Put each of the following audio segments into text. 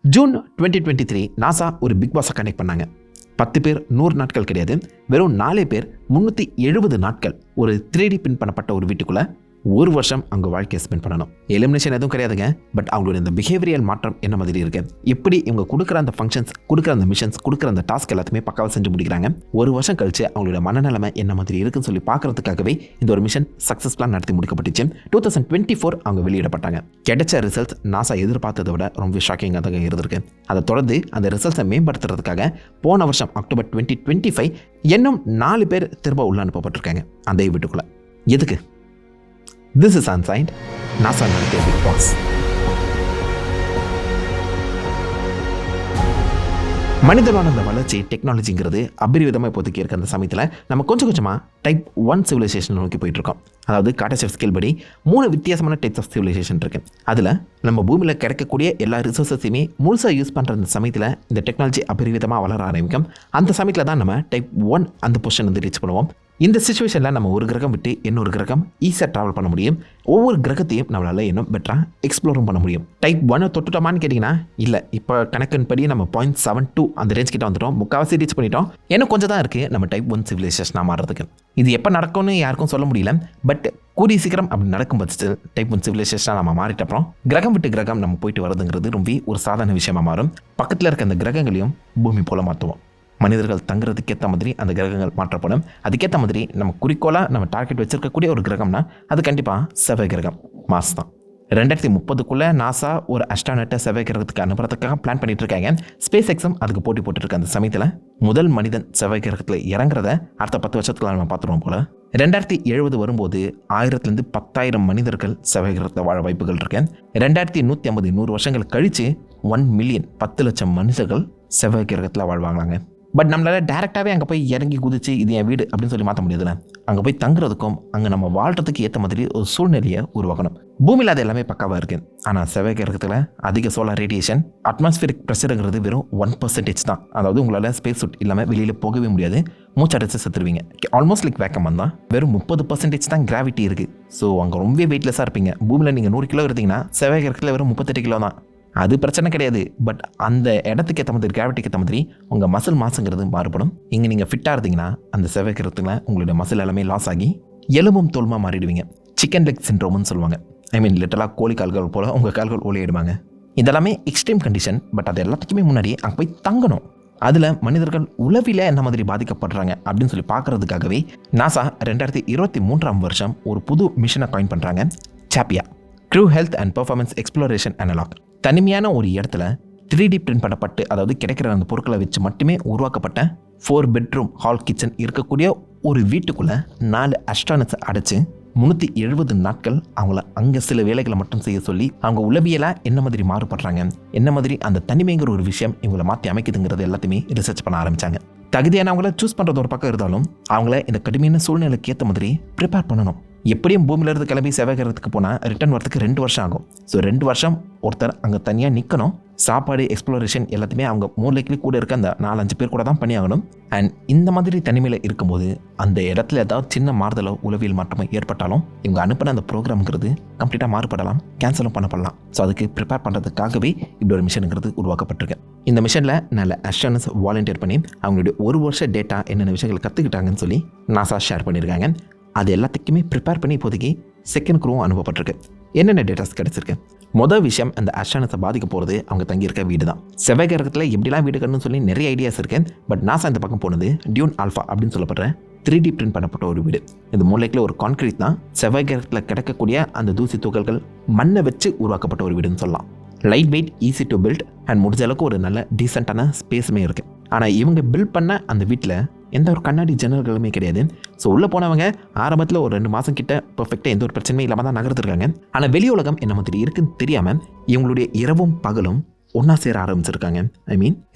June 2023 NASA ஒரு big பாஸை connect பண்ணாங்க. 10 பேர் 100 நாட்கள் கிடையாது, வெறும் 4 பேர் 370 நாட்கள் ஒரு 3D பிரிண்ட் பண்ணப்பட்ட ஒரு வீட்டுக்குள்ள ஒரு வருஷம் அவங்க வாழ்க்கையை ஸ்பெண்ட் பண்ணணும். எலிமினேஷன் எதுவும் கிடையாதுங்க. பட் அவங்களோட இந்த பிஹேவியல் மாற்றம் என்ன மாதிரி இருக்கு, எப்படி இவங்க கொடுக்குற அந்த ஃபங்க்ஷன்ஸ், கொடுக்குற அந்த மிஷன்ஸ், கொடுக்குற அந்த டாஸ்க் எல்லாத்தையுமே பக்காவாக செஞ்சு முடிக்கிறாங்க. ஒரு வருஷம் கழிச்சு அவங்களோட மனநிலைமை என்ன மாதிரி இருக்குன்னு சொல்லி பார்க்கறதுக்காகவே இந்த ஒரு மிஷன் சக்ஸஸ்ஃபுல்லாக நடத்தி முடிக்கப்பட்டுச்சு. 2024 அவங்க வெளியிடப்பட்டாங்க. கிடைச்ச ரிசல்ட்ஸ் நாசா எதிர்பார்த்ததை விட ரொம்ப ஷாக்கிங்காக தான் இருந்திருக்கு. அதை தொடர்ந்து அந்த ரிசல்ட்ஸை மேம்படுத்துறதுக்காக போன வருஷம் அக்டோபர் 2025 இன்னும் 4 பேர் திரும்ப உள்ள அனுப்பப்பட்டிருக்காங்க அந்த வீட்டுக்குள்ள. எதுக்கு? This is Unsigned, NASA நடத்திய பிக் பாஸ். மனிதனோட அந்த வளர்ச்சி டெக்னாலஜிங்கிறது அபரிவிதமாக இப்போதைக்கு இருக்க அந்த சமயத்தில் நம்ம கொஞ்சம் கொஞ்சமாக டைப் 1 சிவிலைசேஷன் நோக்கி போயிட்டுருக்கோம். அதாவது காட்டசெஃப் ஸ்கேல் படி 3 வித்தியாசமான டைப்ஸ் ஆஃப் சிவிலைசேஷன் இருக்குது. அதில் நம்ம பூமியில் கிடைக்கக்கூடிய எல்லா ரிசோர்ஸஸையுமே முழுசாக யூஸ் பண்ணுற அந்த சமயத்தில் இந்த டெக்னாலஜி அபரிவிதமாக வளர ஆரம்பிக்கும். அந்த சமயத்தில் தான் நம்ம டைப் 1 அந்த பொசிஷன் வந்து ரீச் பண்ணுவோம். இந்த சிச்சுவேஷனில் நம்ம ஒரு கிரகம் விட்டு இன்னொரு கிரகம் ஈஸியாக ட்ராவல் பண்ண முடியும். ஒவ்வொரு கிரகத்தையும் நம்மளால் இன்னும் பெட்டராக எக்ஸ்ப்ளோரும் பண்ண முடியும். டைப் 1 தொட்டுட்டோமான்னு கேட்டிங்கன்னா இல்லை, இப்போ கணக்கின்படி நம்ம 0.72 அந்த ரேஞ்ச் கிட்ட வந்துட்டோம், முக்கால்வாசி ரீச் பண்ணிட்டோம். இன்னும் கொஞ்சம் தான் இருக்குது நம்ம டைப் 1 சிவிலைசேஷனாக மாறுறதுக்கு. இது எப்போ நடக்கும்னு யாருக்கும் சொல்ல முடியல. பட் கூடிய சீக்கிரம் அப்படி நடக்கும் பட்சத்தில் டைப் 1 சிவிலைசேஷனாக நம்ம மாறிட்டப்பறம் கிரகம் விட்டு கிரகம் நம்ம போயிட்டு வரதுங்கிறது ரொம்ப ஒரு சாதாரண விஷயமா மாறும். பக்கத்தில் இருக்க அந்த கிரகங்களையும் பூமி போல மாற்றுவோம். மனிதர்கள் தங்குறதுக்கேற்ற மாதிரி அந்த கிரகங்கள் மாற்றப்படும். அதுக்கேற்ற மாதிரி நம்ம குறிக்கோளாக நம்ம டார்கெட் வச்சிருக்கக்கூடிய ஒரு கிரகம்னா அது கண்டிப்பாக செவ்வாய் கிரகம், மாஸ் தான். 2030 நாசா ஒரு அஸ்ட்ரானட்டை செவ்வாய் கிரகத்துக்கு அனுப்புறதுக்காக பிளான் பண்ணிட்டு இருக்காங்க. ஸ்பேஸ் எக்ஸும் அதுக்கு போட்டி போட்டுருக்க அந்த சமயத்தில் முதல் மனிதன் செவ்வாய் கிரகத்தில் இறங்குறத அடுத்த 10 வருஷத்துல நம்ம பார்த்துருவோம் போல. 2070 வரும்போது 1000 to 10,000 மனிதர்கள் செவ்வாய் கிரகத்தில் வாழ வாய்ப்புகள் இருக்கு. 2150 100 வருஷங்கள் கழிச்சு 1 மில்லியன் 10 லட்சம் மனிதர்கள் செவ்வாய் கிரகத்தில் வாழ்வாங்களாங்க. பட் நம்மளால் டேரெக்டாகவே அங்கே போய் இறங்கி குதிச்சு இது என் வீடு அப்படின்னு சொல்லி மாற்ற முடியாதுல்ல. அங்கே போய் தங்குறதுக்கும் அங்கே நம்ம வாழ்கிறதுக்கு ஏற்ற மாதிரி ஒரு சூழ்நிலையை உருவாக்கணும். பூமியில் அது எல்லாமே பக்காவாக இருக்குது. ஆனால் செவ்வாய் கிரகத்தில் அதிக சோலார் ரேடியேஷன், அட்மாஸ்பியரிக் ப்ரெஷருங்கிறது வெறும் 1% தான். அதாவது உங்களால் ஸ்பேஸ் சூட் இல்லாமல் வெளியில் போகவே முடியாது, மூச்சடைச்சு செத்துருவீங்க. ஆல்மோஸ்ட் லைக் வேக்கம் தான். வெறும் 30% தான் கிராவிட்டி இருக்குது. ஸோ அங்கே ரொம்ப வெயிட்லெஸ்ஸாக இருப்பீங்க. பூமியில் நீங்கள் 100 கிலோ இருந்தீங்கன்னா செவ்வாய் கிரகத்தில் வெறும் 38 கிலோ தான். அது பிரச்சனை கிடையாது. பட் அந்த இடத்துக்கு ஏற்ற மாதிரி, கிராவிட்டிக்கு ஏற்ற மாதிரி உங்கள் மசில் மாசுங்கிறது மாறுபடும். இங்கே நீங்கள் ஃபிட்டாக இருந்தீங்கன்னா அந்த செவ்வாய் கிரகத்தில் உங்களுடைய மசில் எல்லாமே லாஸ் ஆகி எலும்பும் தோலுமா மாறிடுவீங்க. சிக்கன் லெக் சிண்ட்ரோம்னு சொல்லுவாங்க. லிட்டரலாக கோழி கால்கள் போல் உங்கள் கால்கள் ஒளியிடுவாங்க. இதெல்லாமே எக்ஸ்ட்ரீம் கண்டிஷன். பட் அது எல்லாத்துக்குமே முன்னாடி அங்கே போய் தங்கணும். அதில் மனிதர்கள் உளவில என்ன மாதிரி பாதிக்கப்படுறாங்க அப்படின்னு சொல்லி பார்க்குறதுக்காகவே நாசா 2023 ஒரு புது மிஷனை காயின் பண்ணுறாங்க. CHAPEA, crew health and performance exploration analog. தனிமையான ஒரு இடத்துல 3D பிரிண்ட் பண்ணப்பட்டு, அதாவது கிடைக்கிற அந்த பொருட்களை வச்சு மட்டுமே உருவாக்கப்பட்ட 4 பெட்ரூம் ஹால் கிச்சன் இருக்கக்கூடிய ஒரு வீட்டுக்குள்ளே 4 அஸ்ட்ரானட்ஸை அடைச்சி 370 நாட்கள் அவங்கள அங்கே சில வேலைகளை மட்டும் செய்ய சொல்லி அவங்க உளவியலாக என்ன மாதிரி மாறுபடுறாங்க, என்ன மாதிரி அந்த தனிமைங்கிற ஒரு விஷயம் இவங்களை மாற்றி அமைக்குதுங்கிறது எல்லாத்தையுமே ரிசர்ச் பண்ண ஆரம்பித்தாங்க. தகுதியானவங்கள சூஸ் பண்ணுறது ஒரு பக்கம் இருந்தாலும் அவங்கள இந்த கடுமையான சூழ்நிலைக்கு ஏற்ற மாதிரி ப்ரிப்பேர் பண்ணணும். எப்படியும் பூமியிலிருந்து கிளம்பி செவ்வாய் கிரகத்துக்கு போனால் ரிட்டர்ன் வரதுக்கு 2 வருஷம் ஆகும். ஸோ 2 வருஷம் ஒருத்தர் அங்கே தனியாக நிற்கணும். சாப்பாடு, எக்ஸ்ப்ளோரேஷன் எல்லாத்தையுமே அவங்க மூளைக்கு கூட இருக்க அந்த 4-5 பேர் கூட தான் பண்ணியாகணும். அண்ட் இந்த மாதிரி தனிமையில் இருக்கும்போது அந்த இடத்துல ஏதாவது சின்ன மாறுதலோ உளவியல் மாற்றமோ ஏற்பட்டாலும் இவங்க அனுப்பின அந்த ப்ரோக்ராம்ங்கிறது கம்ப்ளீட்டாக மாறுபடலாம், கேன்சலும் பண்ணப்படலாம். ஸோ அதுக்கு ப்ரிப்பேர் பண்ணுறதுக்காகவே இப்படி ஒரு மிஷனுங்கிறது உருவாக்கப்பட்டிருக்கு. இந்த மிஷனில் நல்ல அஸ்ட்ரானட்ஸ் வாலண்டியர் பண்ணி அவங்களுடைய 1 வருஷ டேட்டா என்னென்ன விஷயங்கள் கற்றுக்கிட்டாங்கன்னு சொல்லி நாசா ஷேர் பண்ணியிருக்காங்க. அது எல்லாத்துக்குமே ப்ரிப்பேர் பண்ணி இப்போதைக்கு செகண்ட் க்ரூவும் அனுப்பப்பட்டிருக்கு. என்னென்ன டேட்டாஸ் கிடச்சிருக்கு? மொதல் விஷயம், அந்த அஸ்ட்ரானட்ஸை பாதிக்க போகிறது அவங்க தங்கியிருக்க வீடு தான். செவ்வாய் கிரகத்தில் எப்படிலாம் வீடு கட்டணும்னு சொல்லி நிறைய ஐடியாஸ் இருக்குது. பட் நாசா இந்த பக்கம் போனது டியூன் ஆல்ஃபா அப்படின்னு சொல்லப்படுற 3D பிரிண்ட் பண்ணப்பட்ட ஒரு வீடு. இந்த மூளைக்கில் ஒரு கான்கிரீட் தான். செவ்வாய் கிரகத்தில் கிடைக்கக்கூடிய அந்த தூசி துகள்கள் மண்ணை வச்சு உருவாக்கப்பட்ட ஒரு வீடுன்னு சொல்லலாம். Light weight, easy to build and முடிஞ்ச அளவுக்கு ஒரு நல்ல டீசெண்டான ஸ்பேஸுமே இருக்குது. ஆனால் இவங்க பில்ட் பண்ண அந்த வீட்டில் எந்த ஒரு கண்ணாடி ஜன்னல்களுமே கிடையாது. ஸோ உள்ளே போனவங்க ஆரம்பத்தில் ஒரு 2 மாதம் கிட்ட பர்ஃபெக்டாக எந்த ஒரு பிரச்சனையும் இல்லாமல் தான் நகர்த்துருக்காங்க. ஆனால் வெளி உலகம் என்ன மாதிரி இருக்குன்னு தெரியாமல் இவங்களுடைய இரவும் பகலும் ஒன்றா சேர ஆரம்பிச்சிருக்காங்க.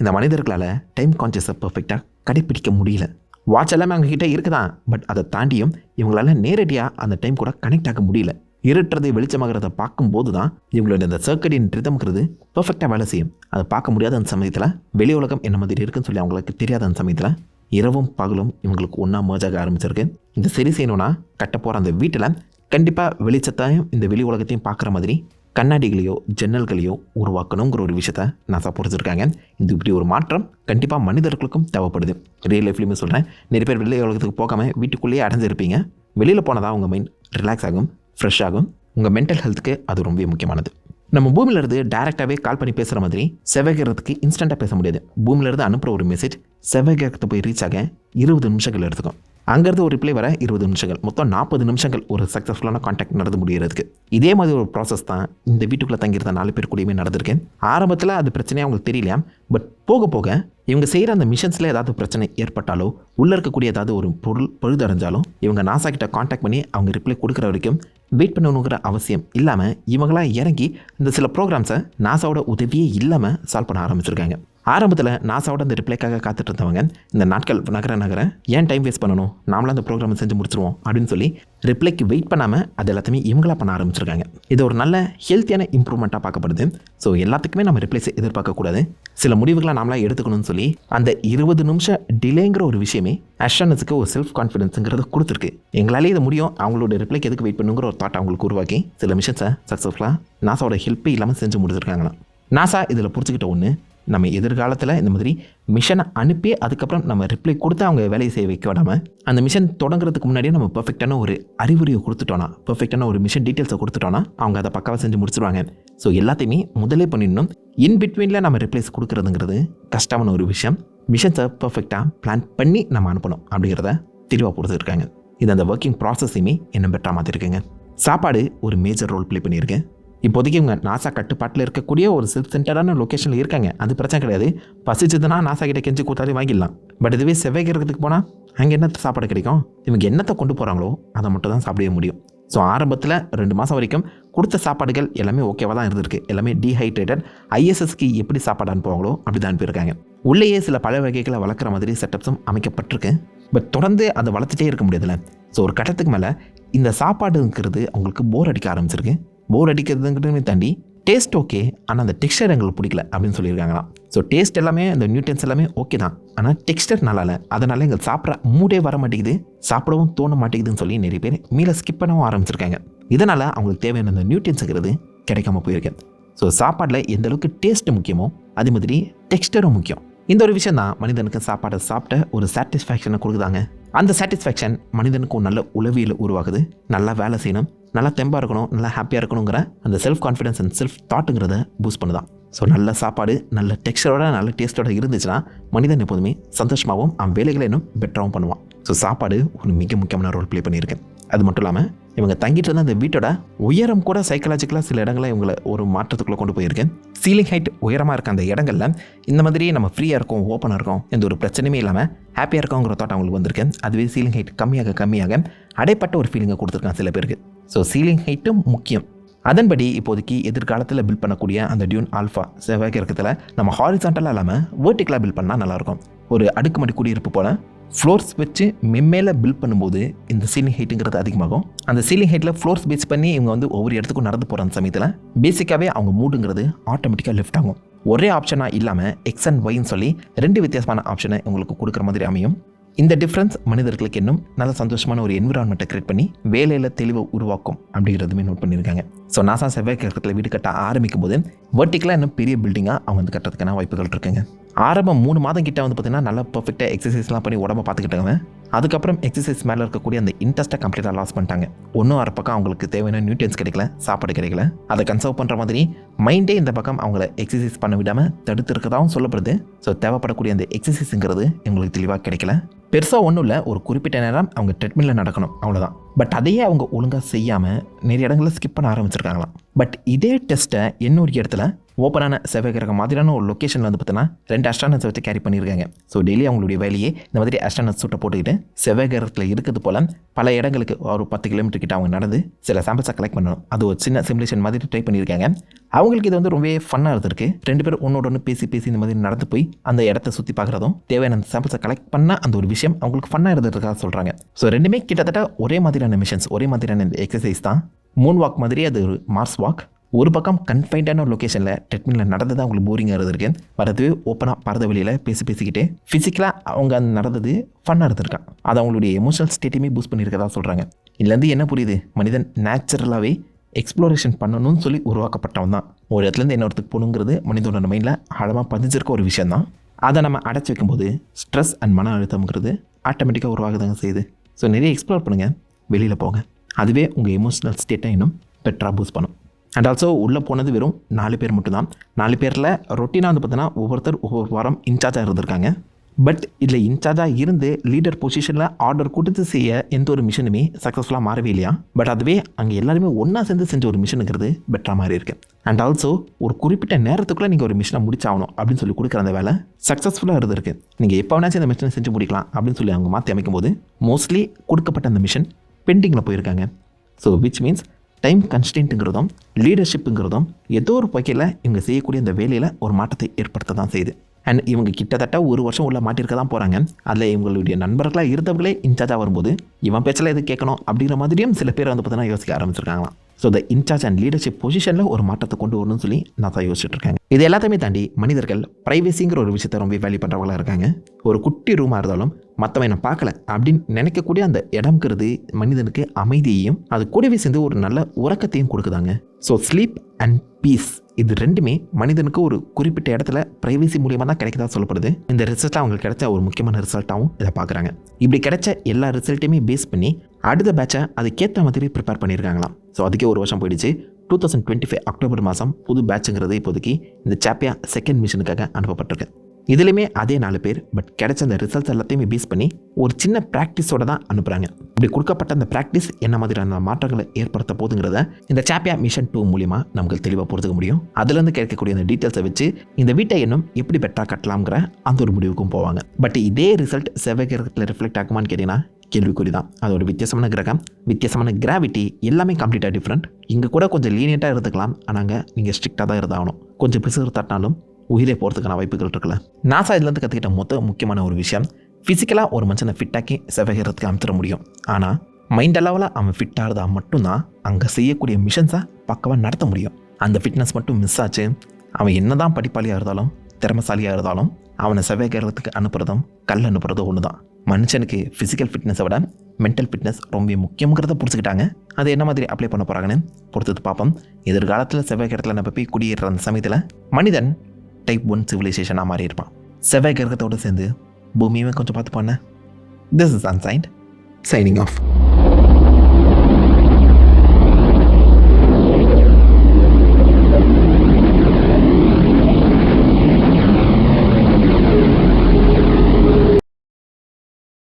இந்த மனிதர்களால் டைம் கான்சியஸை பர்ஃபெக்டாக கடைப்பிடிக்க முடியல. வாட்ச் எல்லாமே அவங்க கிட்டே இருக்குதான். பட் அதை தாண்டியும் இவங்களால நேரடியாக அந்த டைம் கூட கனெக்ட் ஆக முடியல. இருட்டுறது வெளிச்சமாகிறத பார்க்கும்போது தான் இவங்களோட இந்த சர்க்கடின் ரிதம்ங்கிறது பர்ஃபெக்டாக வேலை செய்யும். அதை பார்க்க முடியாத அந்த சமயத்தில் வெளி உலகம் என்ன மாதிரி இருக்குன்னு சொல்லி அவங்களுக்கு தெரியாத அந்த சமயத்தில் இரவும் பகலும் இவங்களுக்கு ஒன்றா மர்ஜாக ஆரம்பிச்சிருக்கு. இந்த சரி செய்யணும்னா கட்ட போகிற அந்த வீட்டில் கண்டிப்பாக வெளிச்சத்தையும் இந்த வெளி உலகத்தையும் பார்க்குற மாதிரி கண்ணாடிகளையோ ஜன்னல்களையோ உருவாக்கணுங்கிற ஒரு விஷயத்த நாசா புரிஞ்சிருக்காங்க. இது இப்படி ஒரு மாற்றம் கண்டிப்பாக மனிதர்களுக்கும் தேவைப்படுது. ரியல் லைஃப்லையுமே சொல்கிறேன், நிறைய பேர் வெளியே உலகத்துக்கு போகாமல் வீட்டுக்குள்ளேயே அடைஞ்சிருப்பீங்க. வெளியில் போனால் தான் உங்கள் மைண்ட் ரிலாக்ஸ் ஆகும், ஃப்ரெஷ் ஆகும். உங்கள் மென்டல் ஹெல்த்துக்கு அது ரொம்ப முக்கியமானது. நம்ம பூமியிலேருந்து டேரெக்டாகவே கால் பண்ணி பேசுகிற மாதிரி செவ்வாய் கிரகத்துக்கு இன்ஸ்டண்ட்டாக பேச முடியாது. பூமியிலேருந்து அனுப்புகிற ஒரு மெசேஜ் செவ்வாய் கிரகத்தை போய் ரீச் ஆக 20 நிமிஷங்கள் எடுத்துக்கும். அங்கேருந்து ஒரு ரிப்ளை வர 20 நிமிஷங்கள், மொத்தம் 40 நிமிஷங்கள் ஒரு சக்ஸஸ்ஃபுல்லான கான்டாக்ட் நடந்து முடிகிறதுக்கு. இதே மாதிரி ஒரு ப்ராசஸ் தான் இந்த வீட்டுக்குள்ளே தங்கியிருந்த 4 பேர் கூடயுமே நடந்திருக்கு. ஆரம்பத்தில் அது பிரச்சனையாக அவங்களுக்கு தெரியலையா, பட் போக போக இவங்க செய்கிற அந்த மிஷன்ஸில் ஏதாவது பிரச்சனை ஏற்பட்டாலோ உள்ளே இருக்கக்கூடிய ஏதாவது ஒரு பொருள் பழுதடைஞ்சாலும் இவங்க நாசா கிட்ட கான்டாக்ட் பண்ணி அவங்க ரிப்ளை கொடுக்குற வரைக்கும் வெயிட் பண்ணணுங்கிற அவசியம் இல்லாமல் இவங்களாம் இறங்கி இந்த சில ப்ரோக்ராம்ஸை நாசாவோட உதவியே இல்லாமல் சால்வ் பண்ண ஆரம்பிச்சிருக்காங்க. ஆரம்பத்தில் நாசாவோட அந்த ரிப்ளைக்காக காத்துட்டு இருந்தவங்க இந்த நாட்கள் நகர ஏன் டைம் வேஸ்ட் பண்ணணும், நாமளாம் அந்த ப்ரோக்ராமை செஞ்சு முடிச்சிருவோம் அப்படின்னு சொல்லி ரிப்ளைக்கு வெயிட் பண்ணாமல் அது எல்லாத்தையுமே இவங்களா பண்ண ஆரம்பிச்சிருக்காங்க. இது ஒரு நல்ல ஹெல்த்தியான இம்ப்ரூவ்மெண்ட்டாக பார்க்கப்படுது. ஸோ எல்லாத்துக்குமே நம்ம ரிப்ளைஸை எதிர்பார்க்கக்கூடாது, சில முடிவுகளை நாமளாக எடுத்துக்கணும்னு சொல்லி அந்த 20 நிமிஷம் டிலேங்கிற ஒரு விஷயமே ஆஸ்ட்ரானட்ஸுக்கு ஒரு செல்ஃப் கான்ஃபிடன்ஸுங்கிறது கொடுத்துருக்கு. எங்களாலே இது முடியும், அவங்களோட ரிப்ளைக்கு எதுக்கு வெயிட் பண்ணுங்கிற ஒரு தாட் அவங்களுக்கு உருவாக்கி சில மிஷன்ஸை சக்ஸஸ்ஃபுல்லாக நாசாவோட ஹெல்ப்பே இல்லாமல் செஞ்சு முடிச்சிருக்காங்களாம். நாசா இதில் புரிஞ்சுக்கிட்ட ஒன்று, நம்ம எதிர்காலத்தில் இந்த மாதிரி மிஷனை அனுப்பி அதுக்கப்புறம் நம்ம ரிப்ளை கொடுத்து அவங்க வேலையை செய்ய வைக்க விடாமல் அந்த மிஷன் தொடங்குறதுக்கு முன்னாடியே நம்ம பர்ஃபெக்டான ஒரு அறிவுரையை கொடுத்துட்டோன்னா, பர்ஃபெக்டான ஒரு மிஷன் டீட்டெயில்ஸை கொடுத்துட்டோன்னா அவங்க அதை பக்காவாக செஞ்சு முடிச்சிருவாங்க. ஸோ எல்லாத்தையுமே முதலே பண்ணிடணும். இன் பிட்வீனில் நம்ம ரிப்ளைஸ் கொடுக்குறதுங்கிறது கஷ்டமான ஒரு விஷயம். மிஷன்ஸை பர்ஃபெக்டாக பிளான் பண்ணி நம்ம அனுப்பணும் அப்படிங்கிறத தெளிவாக கொடுத்துருக்காங்க. இது அந்த ஒர்க்கிங் ப்ராசஸையுமே என்ன பெட்டராக மாற்றிருக்குங்க. சாப்பாடு ஒரு மேஜர் ரோல் ப்ளே பண்ணியிருக்கேன். இப்போதைக்கு இவங்க நாசா கட்டுப்பாட்டில் இருக்கக்கூடிய ஒரு செல்ஃப் சென்டரான லொக்கேஷனில் இருக்காங்க, அது பிரச்சனை கிடையாது. பசிச்சதுன்னா நாசா கிட்ட கெஞ்சி கூத்தாலே வாங்கிடலாம். பட் இதுவே செவ்வாய் கிரகத்துக்கு போனால் அங்கே என்ன சாப்பாடு கிடைக்கும், இவங்க என்னத்தை கொண்டு போகிறாங்களோ அதை மட்டும் தான் சாப்பிடவே முடியும். ஸோ ஆரம்பத்தில் 2 மாதம் வரைக்கும் கொடுத்த சாப்பாடுகள் எல்லாமே ஓகேவாக தான் இருந்திருக்கு. எல்லாமே டீஹைட்ரேட்டட், ISSக்கு எப்படி சாப்பாடு அனுப்புவாங்களோ அப்படி தான் அனுப்பியிருக்காங்க. உள்ளேயே சில பழ வகைகளை வளர்க்குற மாதிரி செட்டப்ஸும் அமைக்கப்பட்டிருக்கு. பட் தொடர்ந்து அதை வளர்த்துட்டே இருக்க முடியாதுல்ல. ஸோ ஒரு கட்டத்துக்கு மேலே இந்த சாப்பாடுங்கிறது அவங்களுக்கு போர் அடிக்க ஆரம்பிச்சிருக்கு. போர் அடிக்கிறதுங்கிறத தாண்டி டேஸ்ட் ஓகே, ஆனால் அந்த டெக்ஸ்டர் எங்களுக்கு பிடிக்கல அப்படின்னு சொல்லியிருக்காங்களாம். ஸோ டேஸ்ட் எல்லாமே அந்த நியூட்ரியன்ஸ் எல்லாமே ஓகே தான், ஆனால் டெக்ஸ்டர் நல்லா இல்லை, அதனால் எங்கள் சாப்பிட்ற மூடே வர மாட்டேங்குது, சாப்பிடவும் தோண மாட்டேங்குதுன்னு சொல்லி நிறைய பேர் மீள ஸ்கிப் பண்ணவும் ஆரம்பிச்சிருக்காங்க. இதனால் அவங்களுக்கு தேவையான அந்த நியூட்ரியன்ஸுங்கிறது கிடைக்காம போயிருக்கு. ஸோ சாப்பாட்டில் எந்த அளவுக்கு டேஸ்ட்டு முக்கியமோ அதே மாதிரி டெக்ஸ்டரும் முக்கியம். இந்த ஒரு விஷயம் தான் மனிதனுக்கு சாப்பாடை சாப்பிட்ட ஒரு சாட்டிஸ்ஃபேக்ஷனை கொடுக்குதாங்க. அந்த சாட்டிஸ்ஃபேக்ஷன் மனிதனுக்கு ஒரு நல்ல உளவியல் உருவாகுது. நல்லா வேலை செய்யணும், நல்லா தெம்பாக இருக்கணும், நல்லா ஹாப்பியாக இருக்கணுங்கிற அந்த செல்ஃப் கான்ஃபிடன்ஸ் அண்ட் செல்ஃப் தாட்டுங்கிறத பூஸ்ட் பண்ணுதான். ஸோ நல்ல சாப்பாடு நல்ல டெக்ஸ்டரோட நல்ல டேஸ்ட்டோட இருந்துச்சுன்னா மனிதன் எப்போதுமே சந்தோஷமாகவும் அவன் வேலைகளை இன்னும் பெட்டராகவும் பண்ணுவான். ஸோ சாப்பாடு ஒரு மிக முக்கியமான ரோல் ப்ளே பண்ணியிருக்கேன். அது மட்டும் இல்லாமல் இவங்க தங்கிட்டு இருந்த அந்த வீட்டோட உயரம் கூட சைக்கலாஜிக்கலாக சில இடங்களில் இவங்களை ஒரு மாற்றத்துக்குள்ளே கொண்டு போயிருக்கேன். சீலிங் ஹைட் உயரமாக இருக்க அந்த இடங்களில் இந்த மாதிரி நம்ம ஃப்ரீயாக இருக்கோம், ஓப்பனாக இருக்கோம், எந்த ஒரு பிரச்சனையுமே இல்லாமல் ஹாப்பியாக இருக்கோங்கிற தாட் அவங்களுக்கு வந்திருக்கேன். அதுவே சீலிங் ஹைட் கம்மியாக அடைப்பட்ட ஒரு ஃபீலிங்கை கொடுத்துருக்கான் சில பேருக்கு. ஸோ சீலிங் ஹைட்டும் முக்கியம். அதன்படி இப்போதைக்கு எதிர்காலத்தில் பில்ட் பண்ணக்கூடிய அந்த டியூன் ஆல்ஃபா செவ்வாய் கிரகத்தில் நம்ம ஹாரிசான்டலாக இல்லாமல் வெர்டிக்கலாக பில்ட் பண்ணால் நல்லாயிருக்கும். ஒரு அடுக்குமாடி குடியிருப்பு போல் ஃப்ளோர்ஸ் வச்சு மெம்மேல பில்ட் பண்ணும்போது இந்த சீலிங் ஹைட்டுங்கிறது அதிகமாகும். அந்த சீலிங் ஹைட்டில் ஃப்ளோர்ஸ் பேஸ் பண்ணி இவங்க வந்து ஒவ்வொரு இடத்துக்கும் நடந்து போகிற அந்த சமயத்தில் பேசிக்காகவே அவங்க மூடுங்கிறது ஆட்டோமேட்டிக்காக லிஃப்ட் ஆகும். ஒரே ஆப்ஷனாக இல்லாமல் எக்ஸ் அண்ட் ஒய்ன்னு சொல்லி 2 வித்தியாசமான ஆப்ஷனை உங்களுக்கு கொடுக்குற மாதிரி அமையும். இந்த டிஃப்ரென்ஸ் மனிதர்களுக்கு இன்னும் நல்ல சந்தோஷமான ஒரு என்விரான்மெண்ட்டை கிரியேட் பண்ணி வேலையில் தெளிவை உருவாக்கும் அப்படிங்கிறதுமே நோட் பண்ணியிருக்காங்க. ஸோ நாசா செவ்வாய் கிரகத்தில் வீடு கட்ட ஆரம்பிக்கும் போது வெர்டிக்கலாக இன்னும் பெரிய பில்டிங்காக அவங்க வந்து கட்டுறதுக்கான வாய்ப்புகள் இருக்குங்க. ஆரம்பம் 3 மாதம் கிட்ட வந்து பார்த்திங்கன்னா நல்லா பர்ஃபெக்டாக எக்ஸசைஸ்லாம் பண்ணி உடம்பை பார்த்துக்கிட்டாங்க. அதுக்கப்புறம் எக்ஸசைஸ் மேலே இருக்கக்கூடிய அந்த இன்ட்ரெஸ்ட்டை கம்ப்ளீட்டாக லாஸ் பண்ணிட்டாங்க. ஒன்றும் அரை பக்கம் அவங்களுக்கு தேவையான நியூட்ரியன்ஸ் கிடைக்கல, சாப்பாடு கிடைக்கல. அதை கன்சர்வ் பண்ணுற மாதிரி மைண்டே இந்த பக்கம் அவங்கள எக்ஸசைஸ் பண்ண விடாமல் தடுத்து இருக்கதாகவும் சொல்லப்படுது. ஸோ தேவைப்படக்கூடிய அந்த எக்ஸசைஸுங்கிறது எங்களுக்கு தெளிவாக கிடைக்கல. பெருசாக ஒன்றும் இல்லை, ஒரு குறிப்பிட்ட நேரம் அவங்க ட்ரெட்மில்லில் நடக்கணும், அவ்வளோதான். பட் அதையே அவங்க ஒழுங்காக செய்யாமல் நிறைய இடங்களில் ஸ்கிப் பண்ண ஆரம்பிச்சிருக்காங்களாம். பட் இதே டெஸ்ட்டை இன்னொரு இடத்துல ஓப்பனான செவ்வாய் கிரகம் மாதிரியான ஒரு லொக்கேஷனில் வந்து பார்த்தீங்கன்னா 2 அஸ்ட்ரானட்ஸை வச்சு கேரி பண்ணியிருக்காங்க. ஸோ டெய்லி அவங்களுடைய வேலையே இந்த மாதிரி அஸ்ட்ரானட்ஸ் சூட்டை போட்டுக்கிட்டு செவ்வாய் கிரகத்தில் இருக்கிறது போல் பல இடங்களுக்கு ஒரு 10 கிலோமீட்டர் கிட்ட அவங்க நடந்து சில சாம்பிள்ஸை கலெக்ட் பண்ணணும். அது ஒரு சின்ன சிமுலேஷன் மாதிரி ட்ரை பண்ணியிருக்காங்க. அவங்களுக்கு இது வந்து ரொம்பவே ஃபன்னாக இருந்திருக்கு. 2 பேர் ஒன்னோட ஒன்று பேசி இந்த மாதிரி நடந்து போய் அந்த இடத்த சுற்றி பார்க்குறதும் தேவையான அந்த சாம்பிள்ஸை கலெக்ட் பண்ணால் அந்த ஒரு விஷயம் அவங்களுக்கு ஃபன்னாக இருந்திருக்காக சொல்கிறாங்க. ஸோ 2மே கிட்டத்தட்ட ஒரே மாதிரியான மிஷன்ஸ், ஒரே மாதிரியான இந்த எக்ஸசைஸ் தான். மூன் வாக் மாதிரி அது ஒரு மார்ஸ் வாக். ஒரு பக்கம் கன்ஃபைண்டான ஒரு லொக்கேஷனில் ட்ரெட்மில்லில் நடந்தது அவங்களுக்கு போரிங்காக இருந்திருக்கு. வரது ஓப்பனாக பறத வெளியில் பேசிக்கிட்டே ஃபிசிக்கலாக அவங்க அந்த நடந்தது ஃபன்னாக இருந்திருக்கான். அது அவங்களுடைய எமோஷனல் ஸ்டேட்டையுமே பூஸ்ட் பண்ணியிருக்கதா சொல்கிறாங்க. இதுலேருந்து என்ன புரியுது, மனிதன் நேச்சுரலாகவே எக்ஸ்ப்ளோரேஷன் பண்ணணும்னு சொல்லி உருவாக்கப்பட்டவன் தான். ஒரு இடத்துலேருந்து இன்னொருத்துக்கு போகணுங்கிறது மனிதனோட மைண்டில் ஆழமாக பதிஞ்சிருக்க ஒரு விஷயம் தான். அதை நம்ம அடைச்சி வைக்கும்போது ஸ்ட்ரெஸ் அண்ட் மன அழுத்தம்ங்கிறது ஆட்டோமேட்டிக்காக உருவாகுதாங்க செய்யுது. ஸோ நிறைய எக்ஸ்ப்ளோர் பண்ணுங்கள், வெளியில் போங்க. அதுவே உங்கள் எமோஷனல் ஸ்டேட்டை இன்னும் பெட்டராக பூஸ்ட் பண்ணும். அண்ட் ஆல்சோ உள்ளே போனது வெறும் 4 பேர் மட்டும்தான். 4 பேரில் ரொட்டீனாக வந்து பார்த்தீங்கன்னா ஒவ்வொருத்தர் ஒவ்வொரு வாரம் இன்சார்ஜாக இருந்திருக்காங்க. பட் இதில் இன்சார்ஜாக இருந்து லீடர் பொசிஷனில் ஆர்டர் கொடுத்து செய்ய எந்த ஒரு மிஷனுமே சக்ஸஸ்ஃபுல்லாக மாறவே இல்லையா. பட் அதுவே அங்கே எல்லாருமே ஒன்றா சேர்ந்து செஞ்ச ஒரு மிஷனுங்கிறது பெட்டராக மாறி இருக்கு. அண்ட் ஆல்சோ ஒரு குறிப்பிட்ட நேரத்துக்குள்ளே நீங்கள் ஒரு மிஷனை முடிச்சாகணும் அப்படின்னு சொல்லி கொடுக்குற அந்த வேலை சக்ஸஸ்ஃபுல்லாக இருந்திருக்கு. நீங்கள் எப்போ வேணாச்சும் அந்த மிஷனை செஞ்சு முடிக்கலாம் அப்படின்னு சொல்லி அவங்க மாற்றி அமைக்கும் போது மோஸ்ட்லி கொடுக்கப்பட்ட அந்த மிஷன் பெண்டிங்கில் போயிருக்காங்க. ஸோ விச் மீன்ஸ் டைம் கன்ஸ்டன்ட்டுங்கிறதும் லீடர்ஷிப்புங்கிறதும் ஏதோ ஒரு வகையில் இவங்க செய்யக்கூடிய அந்த வேலையில் ஒரு மாற்றத்தை ஏற்படுத்த தான் செய்யுது. அண்ட் இவங்க கிட்டத்தட்ட 1 வருஷம் உள்ள மாட்டிருக்க தான் போகிறாங்க. அதில் இவங்களுடைய நண்பர்களாக இருந்தவர்களே இன்சார்ஜாக வரும்போது இவன் பேச்செல்லாம் எது கேட்கணும் அப்படிங்கிற மாதிரியும் சில பேர் வந்து பார்த்தீங்கன்னா யோசிக்க ஆரம்பிச்சிருக்காங்களாம். So the incharge and leadership பொசிஷனில் ஒரு மாற்றத்தை கொண்டு வரணும்னு சொல்லி நான் தான் யோசிச்சுட்டு இருக்காங்க. இது எல்லாத்தையுமே தாண்டி மனிதர்கள் ப்ரைவேசிங்கிற ஒரு விஷயத்தை ரொம்ப வேல்யூ பண்ணுறவங்களாக இருக்காங்க. ஒரு குட்டி ரூமாக இருந்தாலும் மற்றவன் நான் பார்க்கல அப்படின்னு நினைக்கக்கூடிய அந்த இடம்ங்கிறது மனிதனுக்கு அமைதியையும் அது கூடவே சேர்ந்து ஒரு நல்ல உறக்கத்தையும் கொடுக்குதாங்க. ஸோ ஸ்லீப் அண்ட் பீஸ் இது ரெண்டுமே மனிதனுக்கு ஒரு குறிப்பிட்ட இடத்துல ப்ரைவேசி மூலியமாக தான் கிடைக்கதா சொல்லப்படுது. இந்த ரிசல்ட்டாக அவங்களுக்கு கிடைச்ச ஒரு முக்கியமான ரிசல்ட்டாகவும் இதை பார்க்குறாங்க. இப்படி கிடைச்ச எல்லா ரிசல்ட்டையுமே பேஸ் பண்ணி அடுத்த பேட்சை அதுக்கேற்ற மாதிரி ப்ரிப்பேர் பண்ணியிருக்காங்களாம். ஸோ அதுக்கே 1 வருஷம் போயிடுச்சு. 2025 அக்டோபர் மாதம் புது பேட்சுங்கிறது இப்போதைக்கு இந்த சாப்பியா 2nd மிஷனுக்காக அனுப்பப்பட்டிருக்கு. இதுலேயுமே அதே 4 பேர். பட் கிடைச்ச அந்த ரிசல்ட்ஸ் எல்லாத்தையுமே பேஸ் பண்ணி ஒரு சின்ன ப்ராக்டிஸோடு தான் அனுப்புகிறாங்க. இப்படி கொடுக்கப்பட்ட அந்த ப்ராக்டிஸ் என்ன மாதிரியான மாற்றங்களை ஏற்படுத்த போதுங்கிறத இந்த சாப்பியா மிஷன் 2 மூலிமா நமக்கு தெளிவாக புரிஞ்சுக்க முடியும். அதுலேருந்து கிடைக்கக்கூடிய அந்த டீட்டெயில்ஸை வச்சு இந்த வீட்டை இன்னும் எப்படி பெட்டராக கட்டலாம்ங்கிற அந்த ஒரு முடிவுக்கும் போவாங்க. பட் இதே ரிசல்ட் செவ்வாய் கிரகத்தில் ரிஃப்ளெக்ட் ஆகுமான்னு கேட்டிங்கன்னா கேள்விக்குறி தான். அது ஒரு வித்தியாசமான கிரகம், வித்தியாசமான கிராவிட்டி, எல்லாமே கம்ப்ளீட்டாக டிஃப்ரெண்ட். இங்கே கூட கொஞ்சம் லீனியண்ட்டாக இருந்துக்கலாம், ஆனால் நீங்கள் ஸ்ட்ரிக்டாக தான் இருந்தாகணும். கொஞ்சம் பிசுறு தட்டினாலும் உயிரே போகிறதுக்கான வாய்ப்புகள் இருக்குல்ல. நாசா இதுலேருந்து கற்றுக்கிட்ட முக்கியமான ஒரு விஷயம், ஃபிசிக்கலாக ஒரு மனுஷனை ஃபிட்டாக்கி செவ்வாய் கிரகத்துக்கு அமுத்திட முடியும். ஆனால் மைண்ட் அளவில் அவன் ஃபிட்டாக இருந்தால் மட்டும்தான் அங்கே செய்யக்கூடிய மிஷன்ஸை பக்கவாக நடத்த முடியும். அந்த ஃபிட்னஸ் மட்டும் மிஸ் ஆச்சு, அவன் என்ன தான் படிப்பாளியாக இருந்தாலும் திறமைசாலியாக இருந்தாலும் அவனை செவ்வாய் கிரகத்துக்கு அனுப்புறதும் கல் அனுப்புறதும் ஒன்று தான். மனுஷனுக்கு ஃபிசிக்கல் ஃபிட்னஸை விட மென்டல் ஃபிட்னஸ் ரொம்ப முக்கியங்கிறத புரிஞ்சுக்கிட்டாங்க. அது என்ன மாதிரி அப்ளை பண்ண போகிறாங்கன்னு பொறுத்தது பார்ப்போம். எதிர்காலத்தில் செவ்வாய் கிரகத்தில் நம்ம போய் குடியேற அந்த சமயத்தில் மனிதன் டைப் 1 சிவிலைசேஷனாக மாறி இருப்பான். செவ்வாய் கிரகத்தோடு சேர்ந்து பூமியுமே கொஞ்சம் பார்த்து பண்ண. This is unsigned signing off.